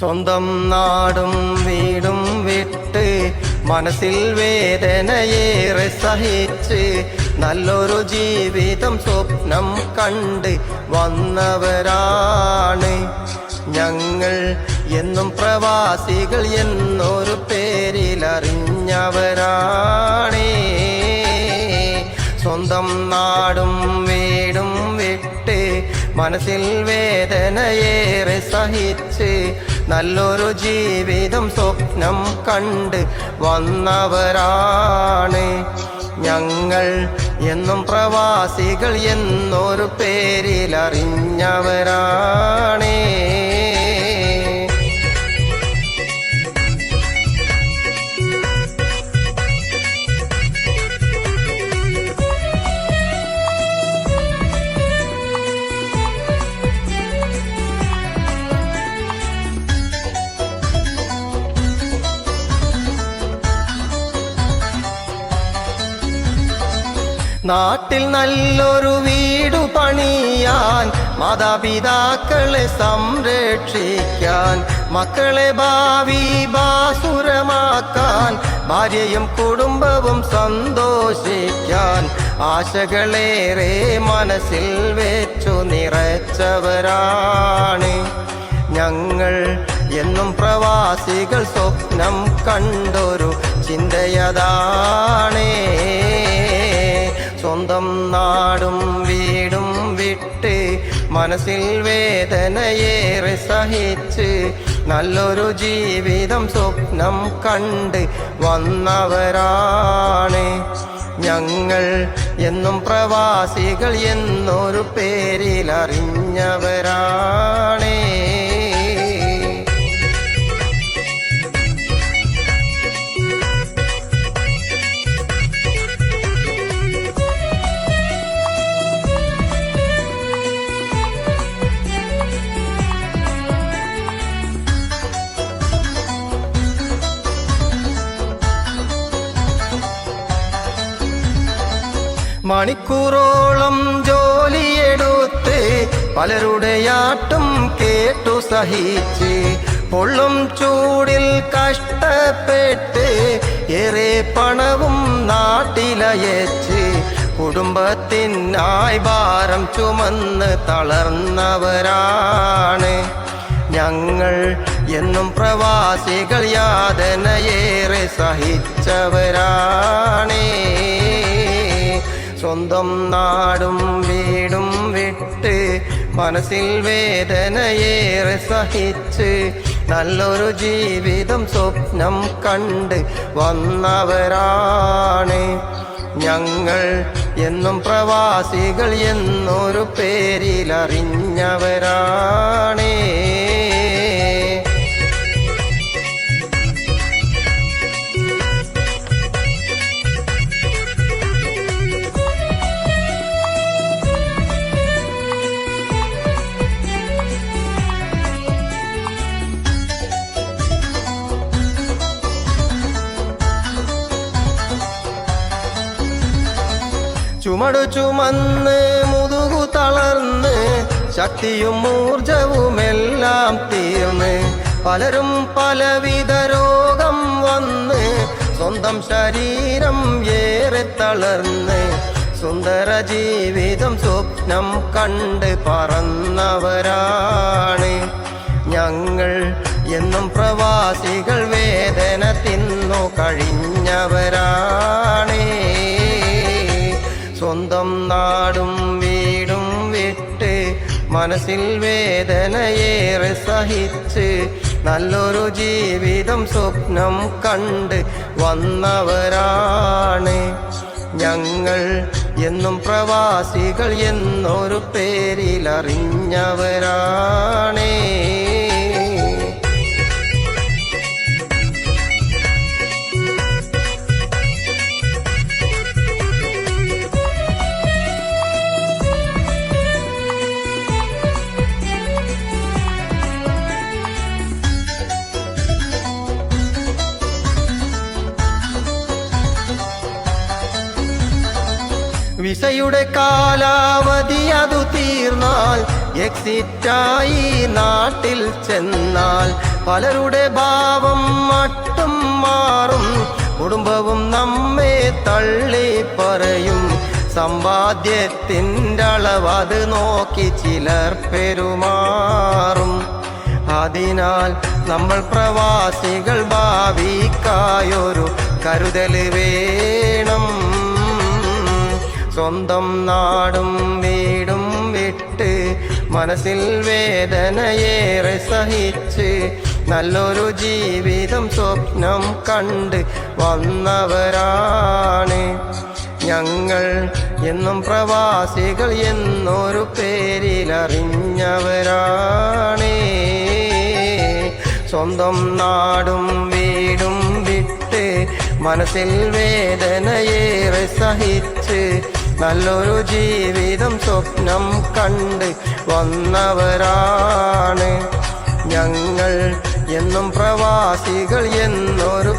സ്വന്തം നാടും വീടും വിട്ട് മനസ്സിൽ വേദനയേറെ സഹിച്ച് നല്ലൊരു ജീവിതം സ്വപ്നം കണ്ട് വന്നവരാണ് ഞങ്ങൾ. എന്നും പ്രവാസികൾ എന്നൊരു പേരിലറിഞ്ഞവരാണ്. സ്വന്തം നാടും വീടും വിട്ട് മനസ്സിൽ വേദനയേറെ സഹിച്ച് നല്ലൊരു ജീവിതം സ്വപ്നം കണ്ട് വന്നവരാണ് ഞങ്ങൾ. എന്നും പ്രവാസികൾ എന്നൊരു പേരിലറിഞ്ഞവരാണ്. നാട്ടിൽ നല്ലൊരു വീടു പണിയാൻ, മാതാപിതാക്കളെ സംരക്ഷിക്കാൻ, മക്കളെ ഭാവി ബാസുരമാക്കാൻ, ഭാര്യയും കുടുംബവും സന്തോഷിക്കാൻ ആശകളേറെ മനസ്സിൽ വെച്ചു നിറച്ചവരാണ് ഞങ്ങൾ. എന്നും പ്രവാസികൾ സ്വപ്നം കണ്ടൊരു ചിന്തയതാണ്. സ്വന്തം നാടും വീടും വിട്ട് മനസ്സിൽ വേദനയേറെ സഹിച്ച് നല്ലൊരു ജീവിതം സ്വപ്നം കണ്ട് വന്നവരാണ് ഞങ്ങൾ. എന്നും പ്രവാസികൾ എന്നൊരു പേരിലറിഞ്ഞവരാണ്. മണിക്കൂറോളം ജോലിയെടുത്ത് പലരുടെയാട്ടും കേട്ടു സഹിച്ച് പൊള്ളും ചൂടിൽ കഷ്ടപ്പെട്ട് ഏറെ പണവും നാട്ടിലയച്ച് കുടുംബത്തിനായി ഭാരം ചുമന്ന് തളർന്നവരാണ് ഞങ്ങൾ. എന്നും പ്രവാസികൾ യാതനയേറെ സഹിച്ചവരാണ്. സ്വന്തം നാടും വീടും വിട്ട് മനസ്സിൽ വേദനയേറെ സഹിച്ച് നല്ലൊരു ജീവിതം സ്വപ്നം കണ്ട് വന്നവരാണ് ഞങ്ങൾ. എന്നും പ്രവാസികൾ എന്നൊരു പേരിലറിഞ്ഞവരാണ്. ചുമടു ചുമന്ന് മുതുകു തളർന്ന് ശക്തിയും ഊർജവുമെല്ലാം തീർന്ന് പലരും പലവിധ രോഗം വന്ന് സ്വന്തം ശരീരം ഏറെ തളർന്ന് സുന്ദര ജീവിതം സ്വപ്നം കണ്ട് പറന്നവരാണ് ഞങ്ങൾ. എന്നും പ്രവാസികൾ വേദന തിന്നു കഴിഞ്ഞവരാണ്. സ്വന്തം നാടും വീടും വിട്ട് മനസ്സിൽ വേദനയേറെ സഹിച്ച് നല്ലൊരു ജീവിതം സ്വപ്നം കണ്ട് വന്നവരാണ് ഞങ്ങൾ. എന്നും പ്രവാസികൾ എന്നൊരു പേരിലറിഞ്ഞവരാണ്. വിസയുടെ കാലാവധി അതു തീർന്നാൽ എക്സിറ്റായി നാട്ടിൽ ചെന്നാൽ പലരുടെ ഭാവം മട്ടും മാറും, കുടുംബവും നമ്മെ തള്ളി പറയും. സമ്പാദ്യത്തിൻ്റെ അളവത് നോക്കി ചിലർ പെരുമാറും. അതിനാൽ നമ്മൾ പ്രവാസികൾ ഭാവിക്കായൊരു കരുതൽ വേണം. സ്വന്തം നാടും വീടും വിട്ട് മനസ്സിൽ വേദനയേറെ സഹിച്ച് നല്ലൊരു ജീവിതം സ്വപ്നം കണ്ട് വന്നവരാണ് ഞങ്ങൾ. എന്നും പ്രവാസികൾ എന്നൊരു പേരിലറിഞ്ഞവരാണ്. സ്വന്തം നാടും വീടും വിട്ട് മനസ്സിൽ വേദനയേറെ സഹിച്ച് നല്ലൊരു ജീവിതം സ്വപ്നം കണ്ട് വന്നവരാണ് ഞങ്ങൾ. എന്നും പ്രവാസികൾ എന്നൊരു